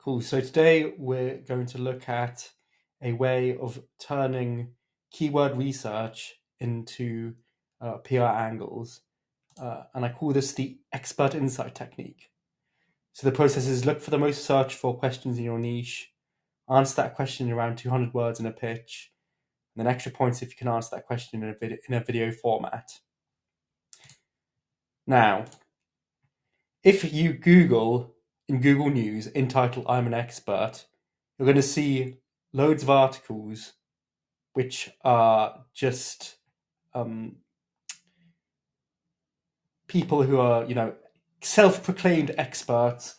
Cool. So today we're going to look at a way of turning keyword research into PR angles. And I call this the expert insight technique. So the process is look for the most searched for questions in your niche, answer that question in around 200 words in a pitch, and then extra points if you can answer that question in a video format. Now, if you Google in Google News entitled "I'm an expert," you're going to see loads of articles which are just people who are, self-proclaimed experts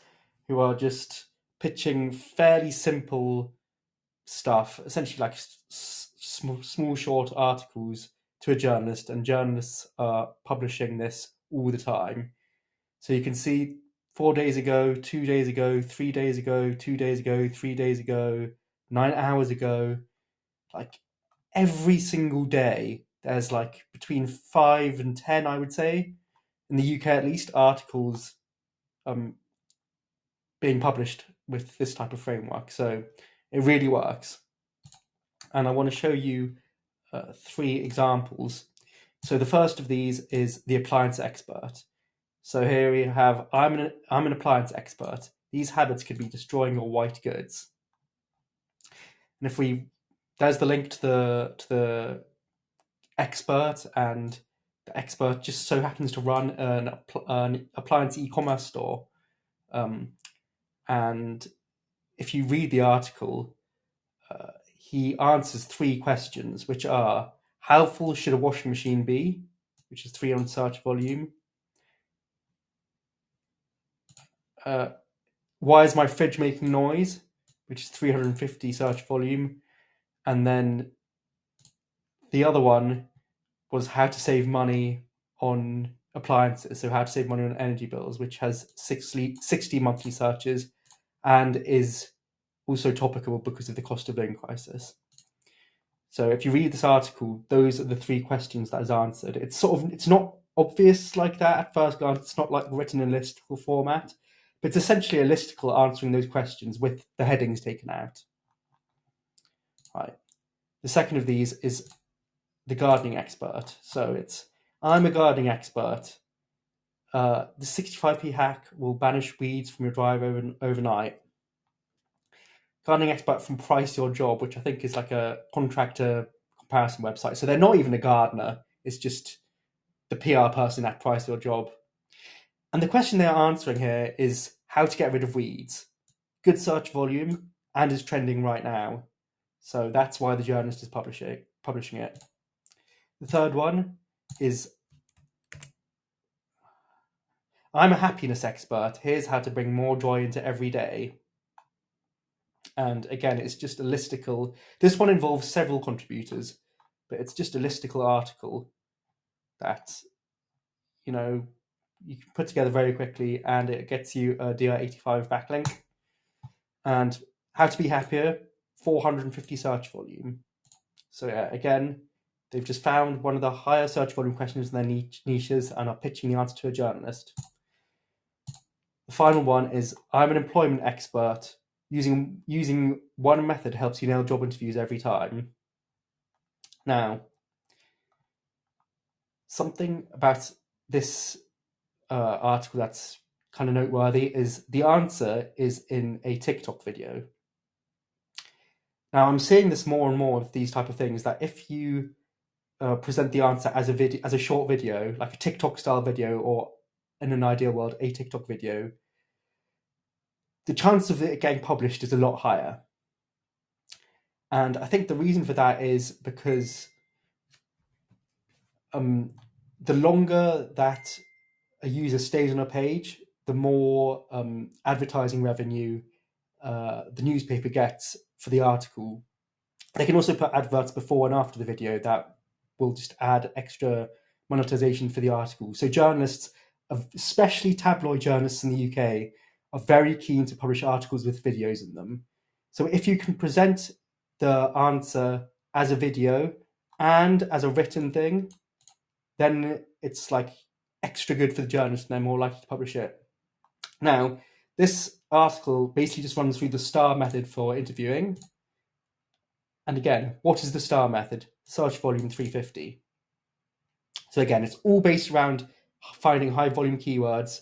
who are just pitching fairly simple stuff, essentially like small short articles to a journalist, and journalists are publishing this all the time. So you can see 4 days ago, 2 days ago, 3 days ago, 2 days ago, 3 days ago, 9 hours ago, like every single day, there's like between 5 and 10, I would say, in the UK at least, articles being published with this type of framework. So it really works. And I want to show you 3 examples. So the first of these is the appliance expert. So here we have, I'm an appliance expert. These habits could be destroying your white goods. And there's the link to the expert, and the expert just so happens to run an appliance e-commerce store. And if you read the article, he answers 3 questions, which are: how full should a washing machine be, which is 3 on search volume? Why is my fridge making noise, which is 350 search volume? And then the other one was how to save money on appliances, so how to save money on energy bills, which has 60 monthly searches and is also topical because of the cost of living crisis. So if you read this article, those are the 3 questions that is answered. It's not obvious like that at first glance. It's not like written in a listicle format, but it's essentially a listicle answering those questions with the headings taken out. Right. The second of these is the gardening expert. So it's, I'm a gardening expert. The 65p hack will banish weeds from your drive overnight. Gardening expert from Price Your Job, which I think is like a contractor comparison website. So they're not even a gardener. It's just the PR person at Price Your Job. And the question they're answering here is how to get rid of weeds. Good search volume and is trending right now. So that's why the journalist is publishing it. The third one is, I'm a happiness expert. Here's how to bring more joy into every day. And again, it's just a listicle. This one involves several contributors, but it's just a listicle article that, you can put together very quickly, and it gets you a DR85 backlink. And how to be happier, 450 search volume. So yeah, again, they've just found one of the higher search volume questions in their niches and are pitching the answer to a journalist. The final one is, I'm an employment expert. Using one method helps you nail job interviews every time. Now, something about this article that's kind of noteworthy is the answer is in a TikTok video. Now, I'm seeing this more and more of these type of things, that if you present the answer as a short video, like a TikTok style video, or in an ideal world, a TikTok video, the chance of it getting published is a lot higher. And I think the reason for that is because the longer that a user stays on a page, the more advertising revenue the newspaper gets for the article. They can also put adverts before and after the video that will just add extra monetization for the article. So journalists, especially tabloid journalists in the UK, are very keen to publish articles with videos in them. So if you can present the answer as a video and as a written thing, then it's like extra good for the journalist and they're more likely to publish it. Now, This article basically just runs through the STAR method for interviewing. And again, what is the STAR method? Search volume 350. So again, it's all based around finding high volume keywords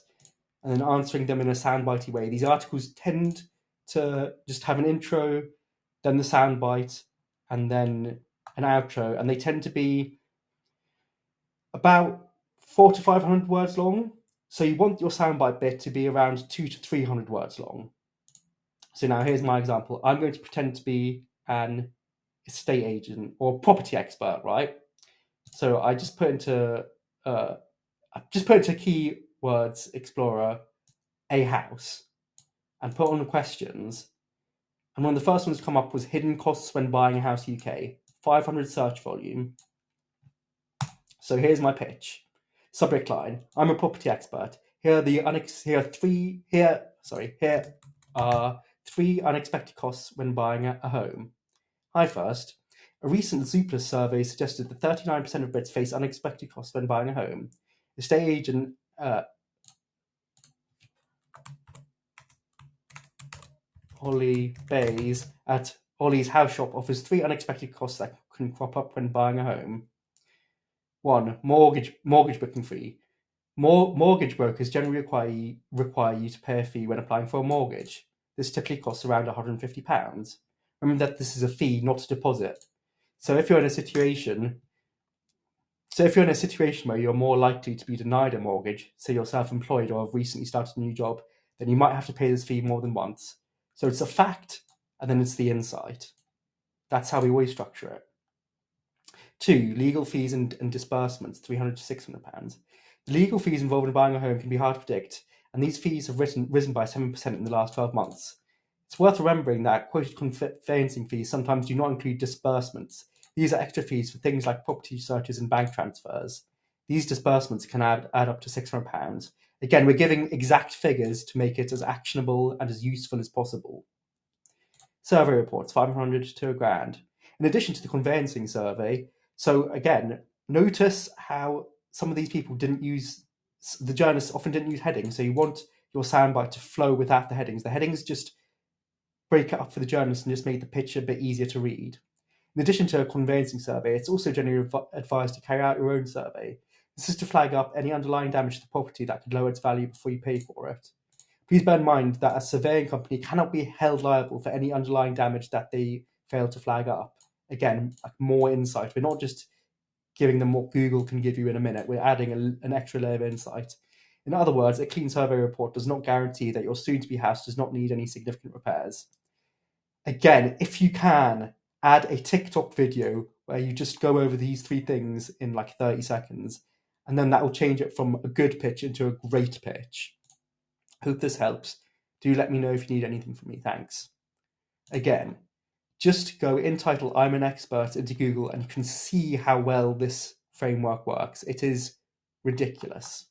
and then answering them in a soundbitey way. These articles tend to just have an intro, then the soundbite, and then an outro, and they tend to be about 400 to 500 words long. So you want your soundbite bit to be around 200 to 300 words long. So now here's my example. I'm going to pretend to be an estate agent or property expert, right? So I just put into keywords explorer a house and put on the questions. And one of the first ones to come up was hidden costs when buying a house UK, 500 search volume. So here's my pitch. Subject line: I'm a property expert. Here are three unexpected costs when buying a home. Hi first. A recent Zoopla survey suggested that 39% of Brits face unexpected costs when buying a home. Estate agent Holly Bays at Holly's House Shop offers 3 unexpected costs that can crop up when buying a home. 1. Mortgage booking fee. Mortgage brokers generally require you to pay a fee when applying for a mortgage. This typically costs around £150. Remember that this is a fee, not a deposit. So if you're in a situation where you're more likely to be denied a mortgage, say you're self-employed or have recently started a new job, then you might have to pay this fee more than once. So it's a fact, and then it's the insight. That's how we always structure it. 2. Legal fees and disbursements, £300 to £600. The legal fees involved in buying a home can be hard to predict, and these fees have risen by 7% in the last 12 months. It's worth remembering that quoted conveyancing fees sometimes do not include disbursements. These are extra fees for things like property searches and bank transfers. These disbursements can add up to £600. Again, we're giving exact figures to make it as actionable and as useful as possible. Survey reports, 500 to £1,000. In addition to the conveyancing survey, so again, notice how some of these people the journalists often didn't use headings, so you want your soundbite to flow without the headings. The headings just break it up for the journalist and just make the pitch a bit easier to read. In addition to a conveyancing survey, it's also generally advised to carry out your own survey. This is to flag up any underlying damage to the property that could lower its value before you pay for it. Please bear in mind that a surveying company cannot be held liable for any underlying damage that they fail to flag up. Again, more insight. We're not just giving them what Google can give you in a minute. We're adding an extra layer of insight. In other words, a clean survey report does not guarantee that your soon-to-be house does not need any significant repairs. Again, if you can, add a TikTok video where you just go over these 3 things in like 30 seconds, and then that will change it from a good pitch into a great pitch. Hope this helps. Do let me know if you need anything from me. Thanks. Again, just go in title I'm an expert into Google and you can see how well this framework works. It is ridiculous.